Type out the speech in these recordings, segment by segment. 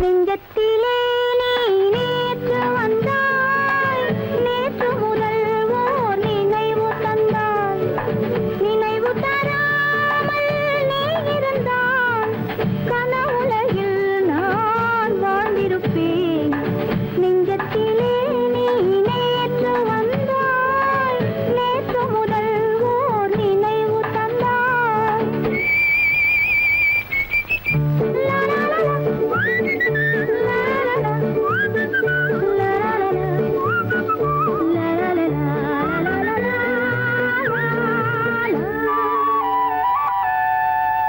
நெஞ்சத்திலே நீ நேற்று வந்தாய், நேற்று முதல் ஓர் நினைவு தந்தாய், நினைவு தராமல் நீ இருந்தால் கனவுலகில் நான் வாழ்ந்திருப்பேன். நெஞ்சத்திலே நீ நேற்று வந்தாய், நேற்று முதல் ஓர் நினைவு தந்தாய்.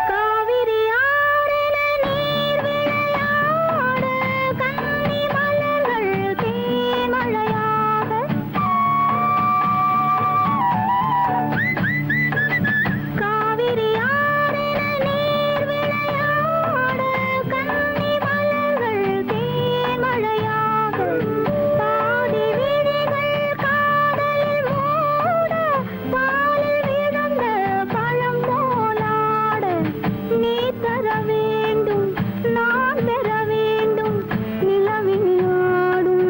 காவிரி ஆறில நீர் விளையாட, கன்னி மலர்கள் தேன்மழையாக. காவிரி ஆறில நீர் விளையாட, கன்னி மலர்கள் தேன்மழையாக. பாதி விழிகள் காதலில் மூட, பாலில் விழுந்த பழம் போலாட. நீ தர வேண்டும், நான் பெற வேண்டும், நிலவில் ஆடும்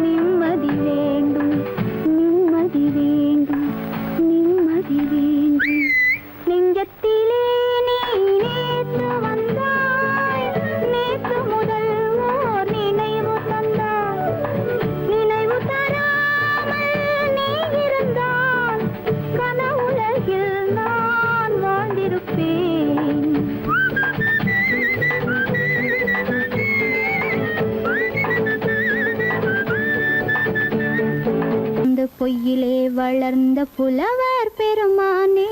நிம்மதி வேண்டும், நிம்மதி வேண்டும், நிம்மதி வேண்டும். நெஞ்சத்திலே நீ நேற்று வந்தாய், நேற்று முதல் ஓர் நினைவு தந்தாய், நினைவு தராமல் நீ இருந்தால் கனவுலகில் நான் வாழ்ந்திருப்பேன். இந்த பொய்யிலே வளர்ந்த புலவர் பெருமானே,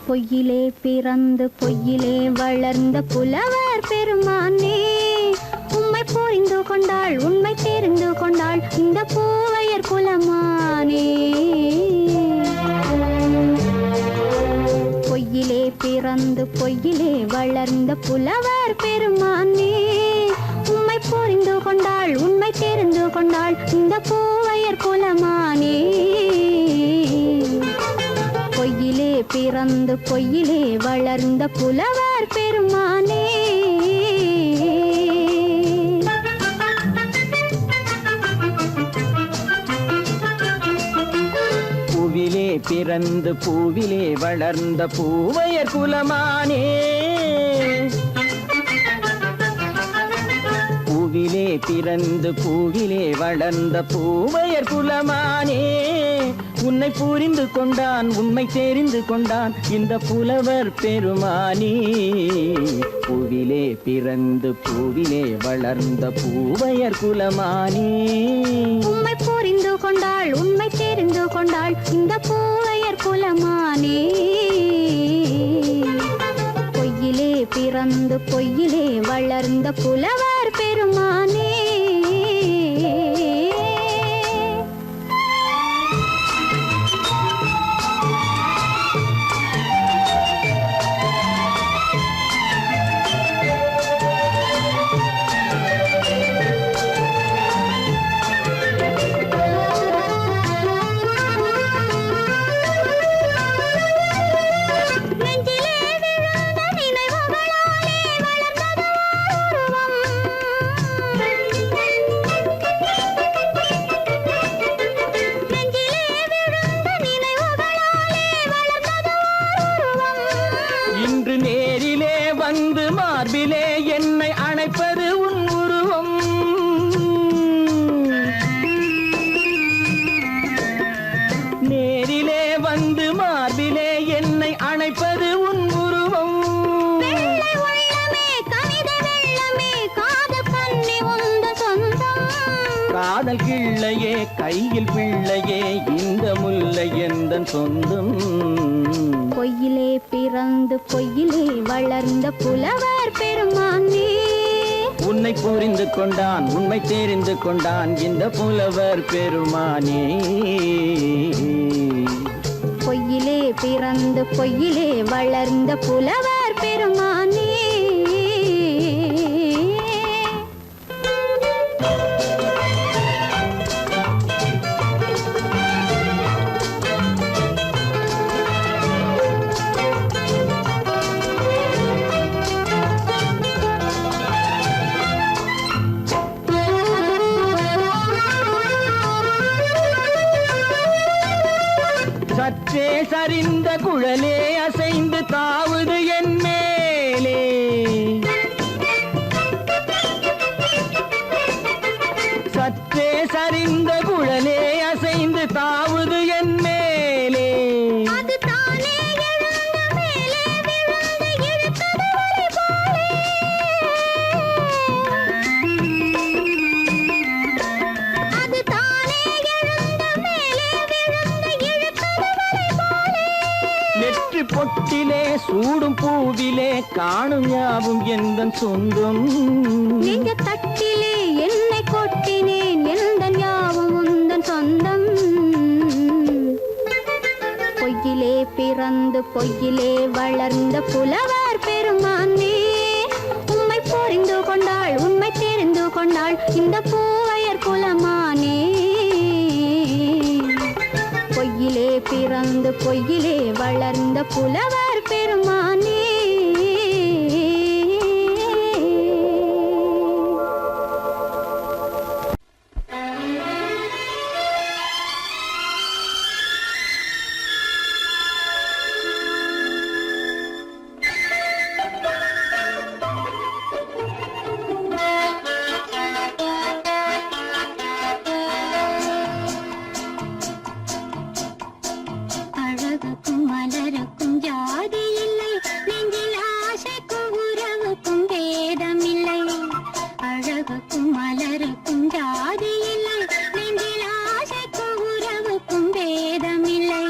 பொய்யிலே பிறந்து பொய்யிலே வளர்ந்த புலவர் பெருமானே, உம்மை புரிந்து கொண்டாள் உண்மை தெரிந்து கொண்டாள் இந்த பூவையர் குலமானே. பொய்யிலே பிறந்து பொய்யிலே வளர்ந்த புலவர் பெருமானே, உம்மை புரிந்து கொண்டாள் உண்மை தெரிந்து கொண்டாள் இந்த பூவையர் குலமானே. பொய்யிலே பிறந்து பொய்யிலே வளர்ந்த புலவர் பெருமானே. பூவிலே பிறந்து பூவிலே வளர்ந்த பூவையர் குலமானே. பூவிலே பிறந்து பூவிலே வளர்ந்த பூவையர் குலமானே, உன்னை புரிந்து கொண்டான் உண்மை தெரிந்து கொண்டான் இந்த புலவர் பெருமானே. பூவிலே பிறந்து பூவிலே வளர்ந்த பூவையர் குலமானே, உம்மை புரிந்து கொண்டாள் உண்மை தெரிந்து கொண்டாள் இந்த பூவையர் குலமானே. பொய்யிலே பிறந்து பொய்யிலே வளர்ந்த புலவர் பெருமானே. இன்று நேரிலே வந்து மார்பிலே என்னை அணைப்பது உன் உருவம். நேரிலே வந்து மார்பிலே என்னை அணைப்பது உன் உருவம். காதல் கிள்ளையே கையில் பிள்ளையே இந்த முல்லை எந்தன் சொந்தம். பொய்யிலே பிறந்து பொய்யிலே வளர்ந்த புலவர் பெருமானே, உன்னை புரிந்து கொண்டான் உண்மை தெரிந்து கொண்டான் இந்த புலவர் பெருமானே. பொய்யிலே பிறந்து பொய்யிலே வளர்ந்த புலவர் பெருமானே. சரிந்த குழலே அசைந்து தாவுது என் மேலே. சற்றே சரிந்த குழலே அசைந்து தாவுது என் மேலே. அது தானே எழுந்த மேலே விழுந்து இழுத்தது வலி போலே. அது தானே எழுந்த மேலே விழுந்து இழுத்தது வலி போலே. நெற்றி பொட்டிலே சூடும் பூவிலே காணும் யாவும் எந்தன் சொந்தம். நெஞ்ச தட்டிலே என்னை கொட்டினேன் எந்தன் யாவும் உந்தன் சொந்தம். பொய்யிலே பிறந்து பொய்யிலே வளர்ந்த புலவர் பெருமானே, உம்மை புரிந்து கொண்டாள் உண்மை தெரிந்து கொண்டாள் இந்த பூவையர் குலமானே. பொய்யிலே பிறந்து பொய்யிலே வளர்ந்த புலவர் பெருமானே. அழகுக்கும் மலருக்கும் ஜாதி இல்லை, நெஞ்சில் ஆசைக்கும் உறவுக்கும் பேதமில்லை. அழகுக்கும் மலருக்கும் ஜாதி இல்லை, நெஞ்சில் ஆசைக்கும் உறவுக்கும் பேதமில்லை.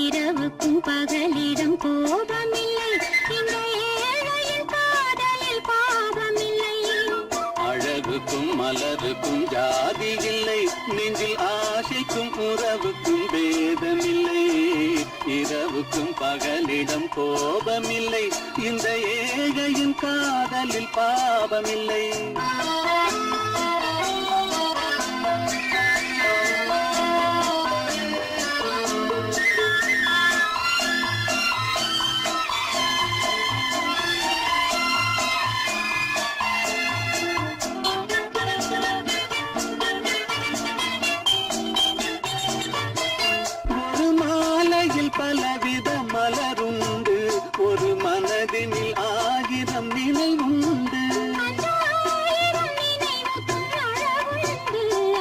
இரவுக்கும் பகலிடம் கோபமில்லை, இந்த ஏழையின் காதலில் பாவமில்லை. அழகுக்கும் மலருக்கும் ஜாதி இல்லை, நெஞ்சில் ஆசைக்கும் உறவுக்கும் பேதமில்லை. இரவுக்கும் பகலிடம் கோபமில்லை, இந்த ஏழையின் காதலில் பாவமில்லை. பலவித மலருண்டு, ஒரு மனதினில் ஆயிரம் நினைவுண்டு.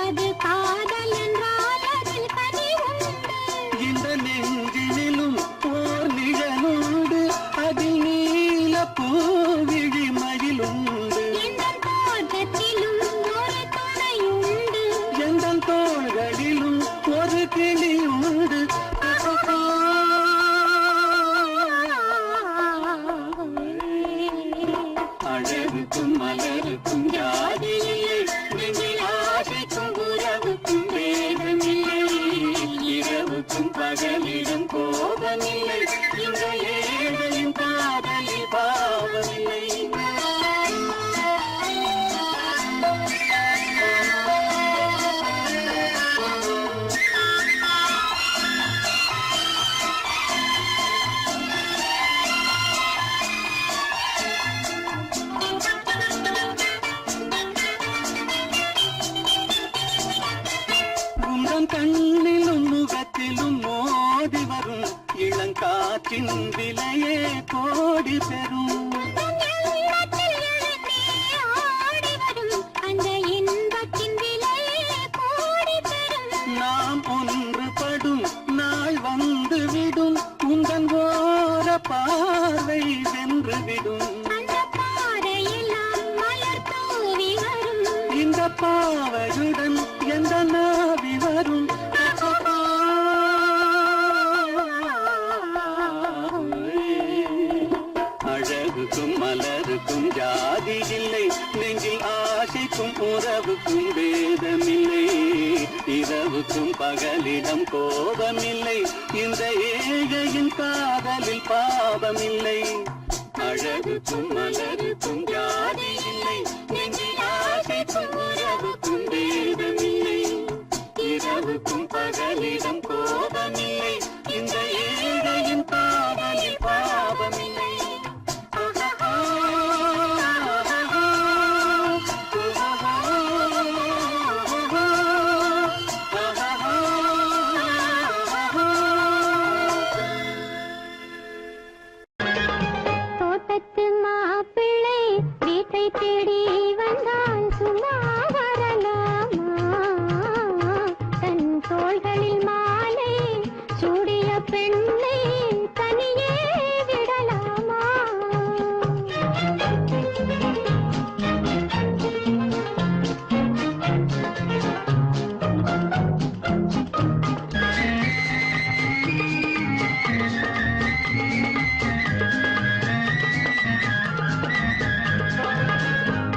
அது காதல் என்றால் அதில் கனிவுண்டு. இந்த நெஞ்சினிலும் ஓர் நிழலுண்டு, அதில் நீல பூவிழி மயிலுண்டு. எந்தன் தோட்டத்திலும் ஒரு துணையுண்டு, எந்தன் தோள்களிலும் ஒரு கிளியுண்டு. அழகுக்கும் மலருக்கும் ஜாதி இல்லை, நெஞ்சில் ஆசைக்கும் உறவுக்கும் பேதமில்லை. இரவுக்கும் பகலிடம் கோபமில்லை, இந்த ஏழையின் காதலில் பாவமில்லை. கண்ணிலும் முகத்திலும் மோதி வரும் இளங்காற்றின் விலையே கோடி பெறும். அந்த இன்பத்தின் விலையே கோடி பெறும். நாம் ஒன்றுபடும் நாள் வந்துவிடும், உந்தன் ஓர பார்வை வென்றுவிடும். அந்த பாறையெல்லாம் மலர் தூவி வரும், இந்த பாவையுடன் எந்த நாவி வரும். அழகுக்கும் மலருக்கும் ஜாதி இல்லை, நெஞ்சில் ஆசைக்கும் உறவுக்கும் பேதமில்லை. இரவுக்கும் பகலிடம் கோபமில்லை, இந்த ஏழையின் காதலில் பாவமில்லை. அழகுக்கும் மலருக்கும் ஜாதி இல்லை, நெஞ்சில் ஆசைக்கும் உறவுக்கும் பேதமில்லை. இரவுக்கும் பகலிடம் கோபமில்லை, இந்த ஏழையின் காதலில் பாவமில்லை. வீட்டை தேடி வந்தால் சும்மா வரலாமா? தன் தோள்களில் மாலை சூடிய பெண்ணை தனியே விடலாமா?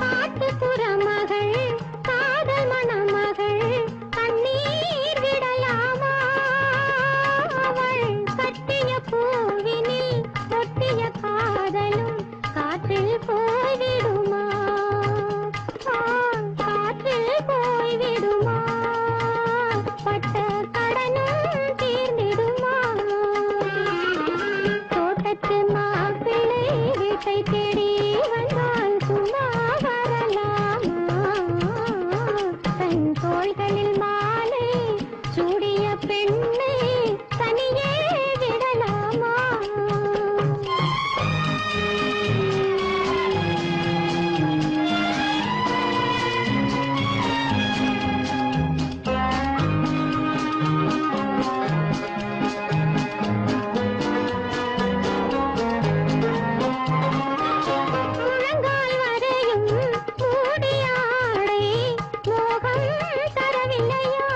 காட்டுப்புற மகள், காதல் மணமகள், கண்ணீர் விடலாமா? அவள் கட்டிய பூவினில் ஒட்டிய காதலும் காற்றில் போய்விடுமா? காற்றில் போய்விடுமா? பட்ட கடனும் தீர்ந்திடுமா? தோட்டத்து மாப்பிள்ளை வீட்டை தேடி வந்தால் சும்மா வரலாமா? தன் தோள்களில் மாலை சூடிய பெண்ணை தனியே விடலாமா? முழங்கால் வரையும் மூடிய ஆடை மோகம் தரவில்லையா?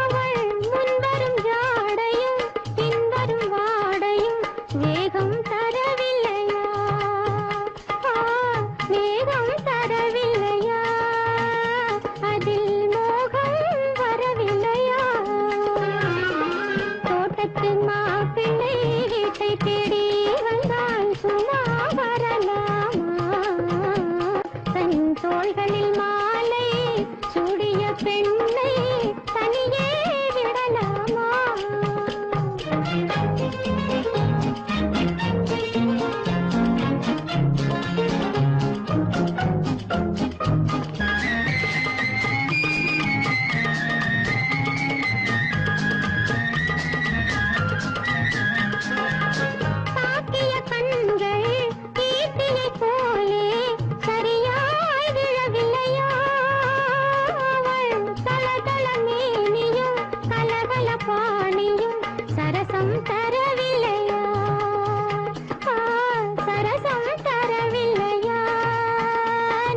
அவள் முன்வரும் ஜாடையும் பின்வரும் வாடையும் வேகம் தரவில்லையா? வேகம் தரவில்லையா? அதில் மோகம் வரவில்லையா? தோட்டத்து மாப்பிள்ளை வீட்டை தேடி வந்தால் சும்மா வரலாமா? தன் தோள்களில் மாலை சூடிய பெண்ணை தனியே விடலாமா? தாக்கிய கண்கள் ஈட்டியைப் போலே சரியாய் விழவில்லையா? அவள் தளதள மேனியும் கலகல பாணியும் சரசம் தரவில்லையா? சரசம் தரவில்லையா?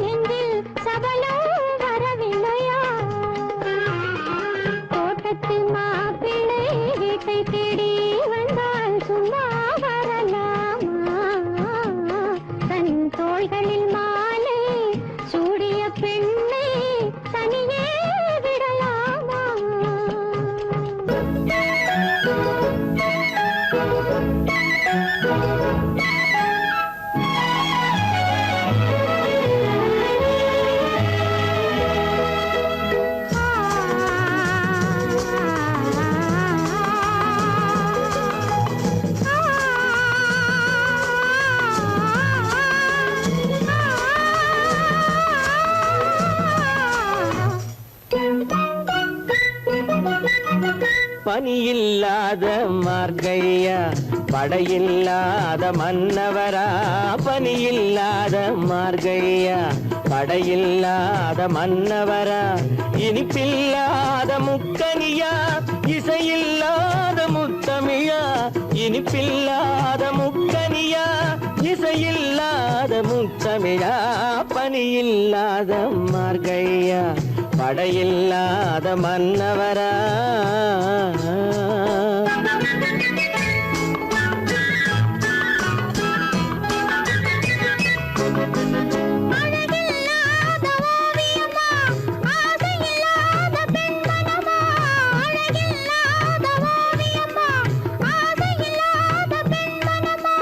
நெஞ்சில் சபலம் வரவில்லையா? தோட்டத்து மாப்பிள்ளை வீட்டை தேடி வந்தால் சும்மா வரலாமா? தன் தோள்களில் மாலை சூடிய பெண்ணை தனியே விடலாமா? பனியில்லாத மார்கழியா, படையில்லாத மன்னவரா? பனியில்லாத மார்கழியா, படையில்லாத மன்னவரா? இனிப்பில்லாத முக்கனியா, இசையில்லாத முத்தமிழா? இனிப்பில்லாத முக்கனியா, இசையில்லாத முத்தமிழா? பனியில்லாத மார்கழியா, படையில்லாத மன்னவரா? அழகில்லாத ஓவியமா, ஆசையில்லாத பெண்மனமா? அழகில்லாத ஓவியமா, ஆசையில்லாத பெண்மனமா?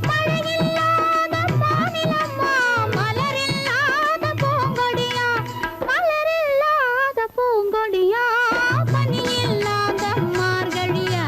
மழையில்லாத மாநிலமா, மலரில்லாத பூங்கொடியா? மலரில்லாத பூங்கொடியா? பனியில்லாத மார்கழியா,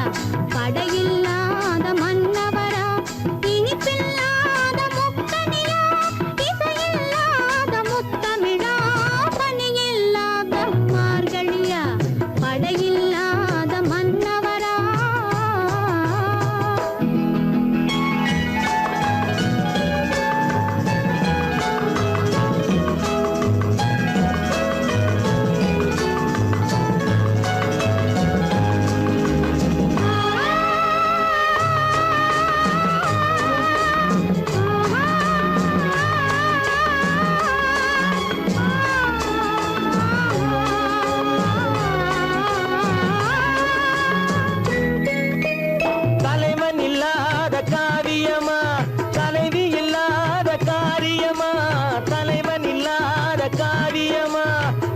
காரியமா தலைவன் இல்லாத காரியமா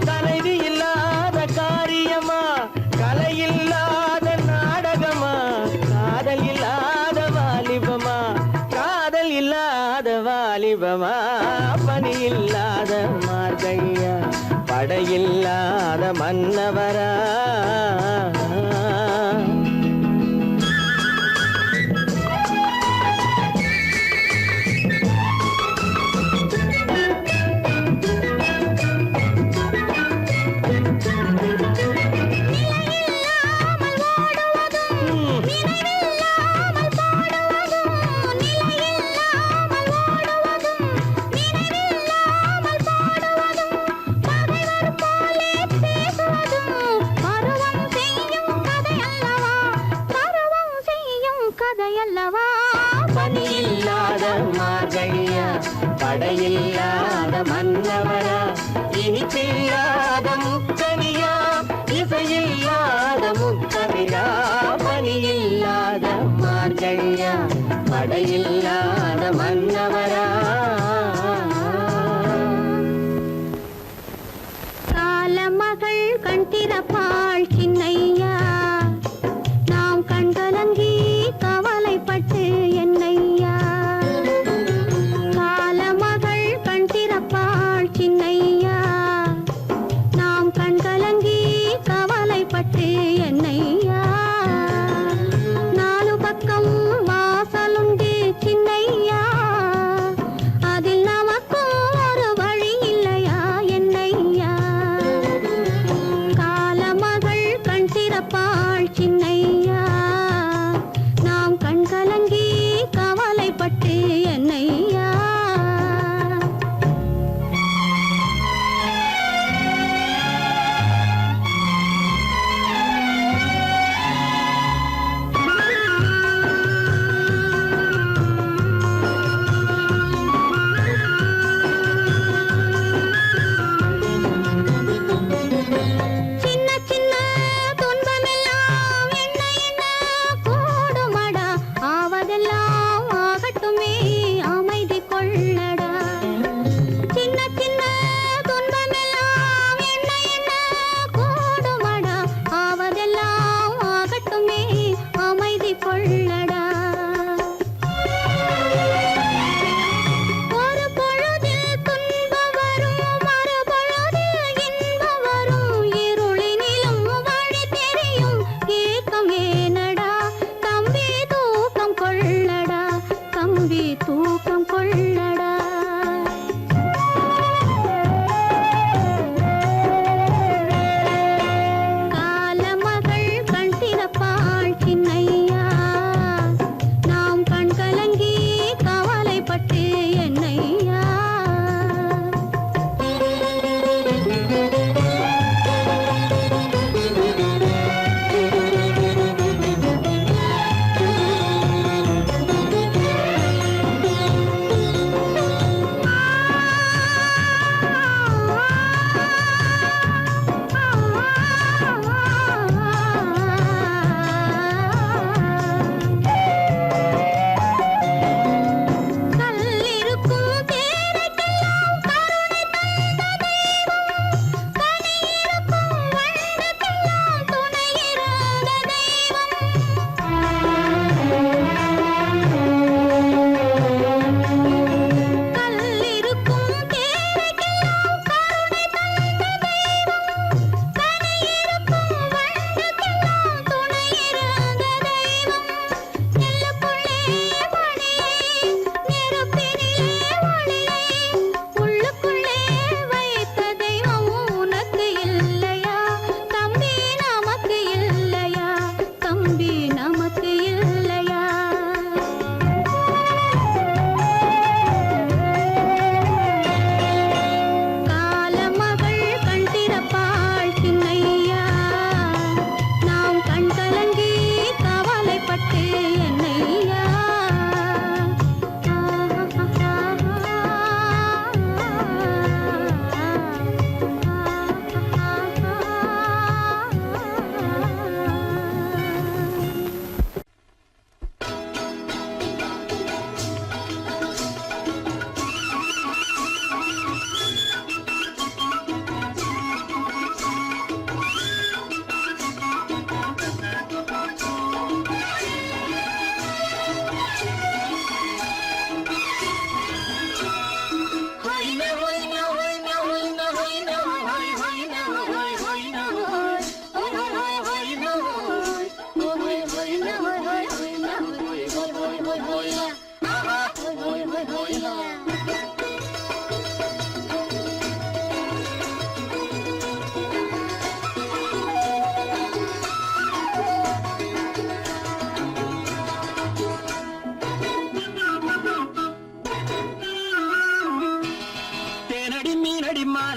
தலைவி இல்லாத காரியமா கலை இல்லாத நாடகமா காதல் இல்லாத வாலிபமா காதல் இல்லாத வாலிபமா பணி இல்லாத மார்கையா படையில்லாத மன்னவரா பணியில்லாத மார்கழியா படையில்லாத மன்னவரா இனிப்பில்லாத முக்கனியா இசையில்லாத முக்கவிழா பணியில்லாத மார்கழியா படையில்லாத மன்னவரா காலமகள் கண் திறப்பாள் சின்னையா நாம் கண்கலங்கி கவலைப்பட்டு என்னையா காலமகள் கண் திறப்பாள் சின்னையா நாம் கண்கலங்கி கவலைப்பட்டு என்னையா நாலு பக்கம் வாசலுண்டு சின்னையா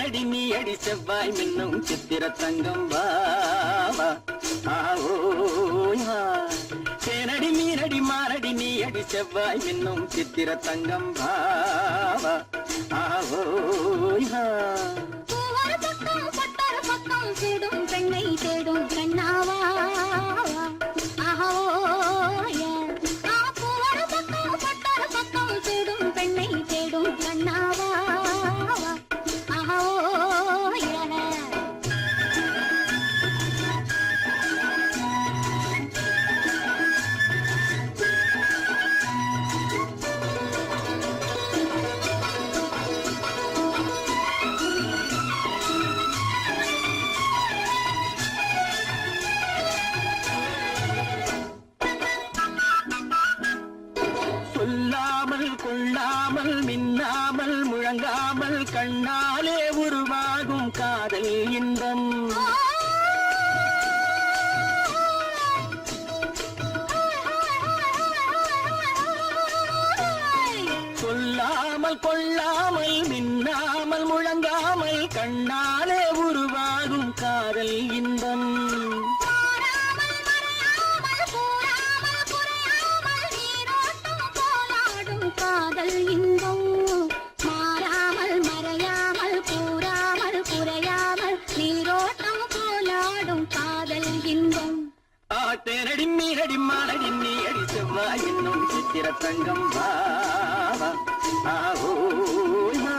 மானடி நீ அடி செவ்வாய் மின்னும் சித்திர தங்கம் வாவா ஆவோயா தேனடி மீனடி மானடி நீ அடி செவ்வாய் மின்னும் சித்திர தங்கம் வாவா ஆவோயா பூவர பக்கம் பட்டர பக்கம் சூடும் பெண்ணை தேடும் கண்ணாவா ஆஹோய பூவர பக்கம் பட்டர பக்கம் சூடும் பெண்ணை தேடும் கண்ணாவா ஆஹோய சொல்லாமல் கொள்ளாமல் மின்னாமல் முழங்காமல் கண்ணாலே உருவாகும் காதல் இன்பம் சொல்லாமல் கொள்ளாமல் மின்னாமல் முழங்காமல் கண்ணாலே உருவாகும் காதல் இன்பம் மாறாமல் மறையாமல் கூறாமல் குறையாமல் நீரோட்டம் போலாடும் காதல் இன்பம் மாறாமல் மறையாமல் கூறாமல் குறையாமல் நீரோட்டம் போலாடும் காதல் இன்பம் தேனடி மீனடி மானடி நீ அடி செவ்வாய் என்னும் சித்திர தங்கம் வாவா ஆவோயா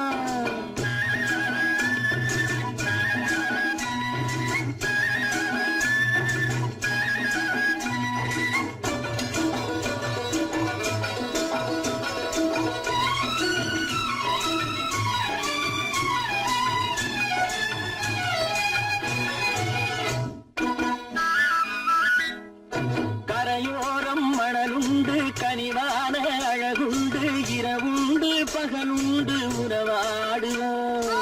கரையோரம் மணலுண்டு கனிவான அழகுண்டு இரவுண்டு பகலுண்டு உறவாடுவோம்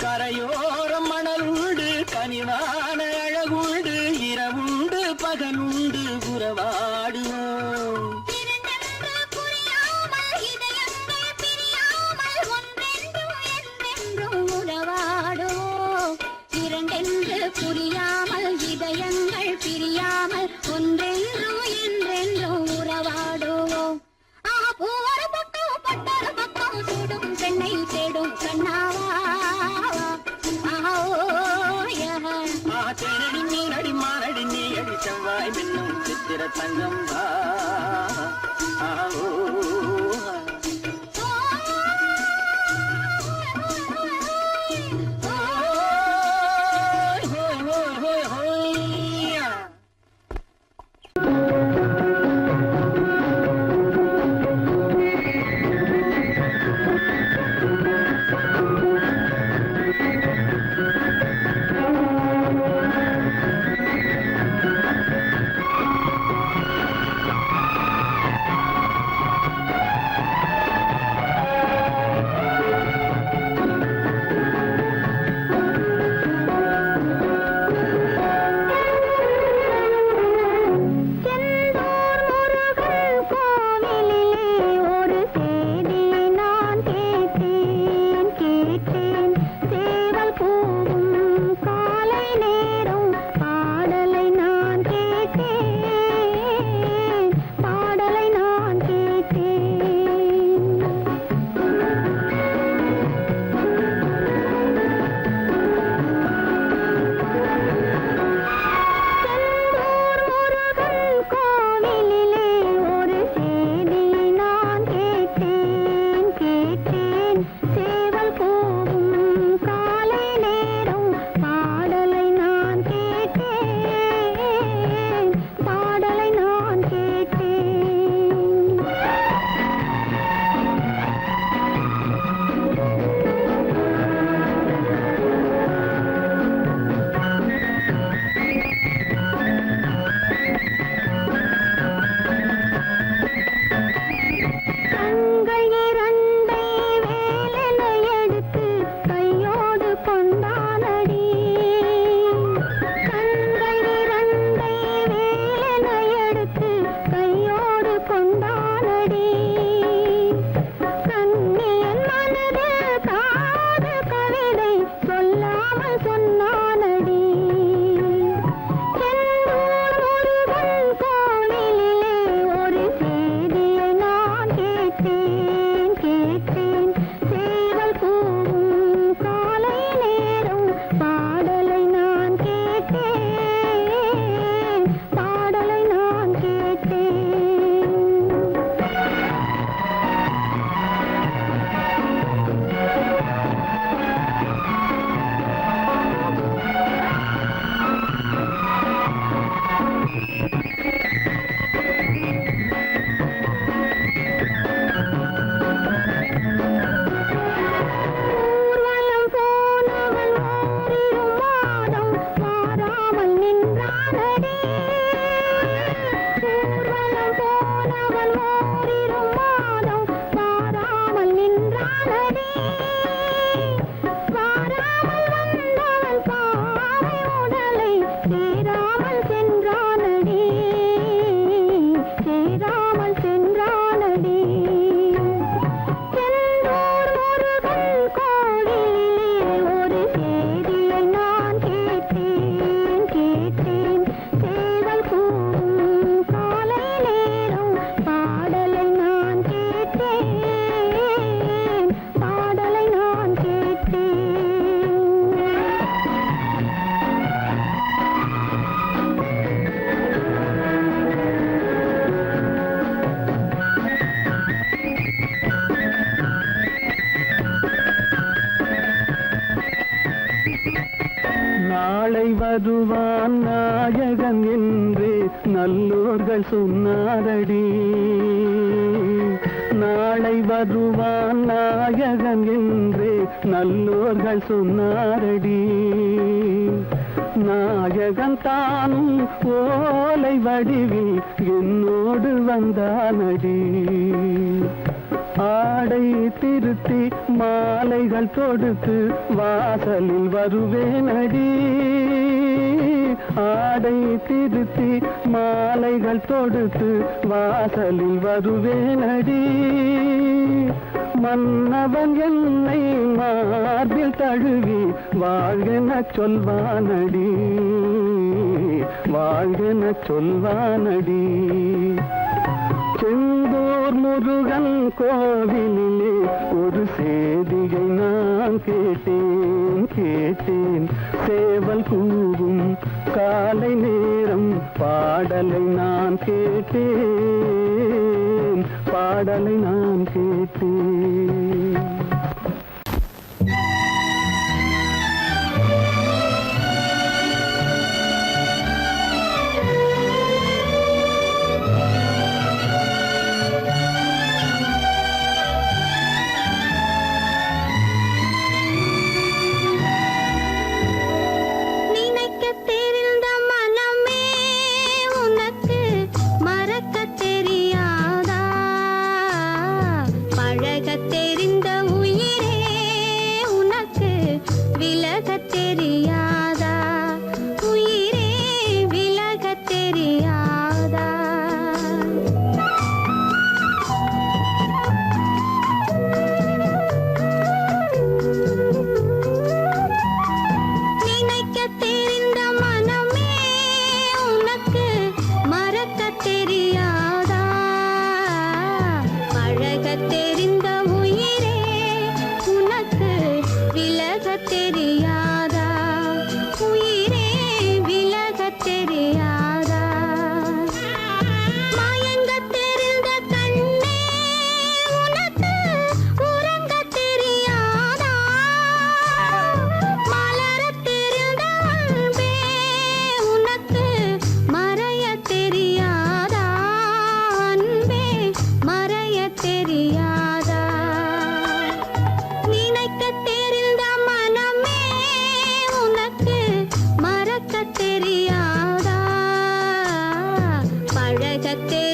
கரையோரம் மணலுண்டு கனிவான அழகுண்டு இரவுண்டு பகலுண்டு உறவாடுவோம் இரண்டென்று புரியாமல் இதயங்கள் பிரியாமல் ஒன்றென்றும் என்றென்றும் உறவாடுவோம் இரண்டென்று புரியாமல் இதயங்கள் பிரியாமல் ஒன்றென்றும் என்றென்றும் உறவாடுவோம் பூவர பக்கம் பட்டர பக்கம் சூடும் பெண்ணை தேடும் கண்ணாவா தேனடி மீனடி மானடி நீ அடி செவ்வாய் மின்னும் சித்திர தங்கம் வாவா ஆவோயா நல்லோர்கள் சொன்னாரடி. நாளை வருவான் நாயகன் என்று நல்லோர்கள் சொன்னாரடி. நாயகன் தானும் ஓலை வடிவில் என்னோடு வந்தானடி. ஆடை திருத்தி மாலைகள் தொடுத்து வாசலில் வருவேனடி. ஆடை திருத்தி மாலைகள் தொடுத்து வாசலில் வருவேனடி. மன்னவன் என்னை மார்பில் தழுவி வாழ்கென சொல்வானடி. வாழ்கென சொல்வானடி. செந்தூர் முருகன் கோவிலிலே ஒரு சேதியை நான் கேட்டேன். சேவல் கூவும் காலை நேரம் பாடலை நான் கேட்டேன். பாடலை நான் கேட்டேன். தெரியாதா பழகத்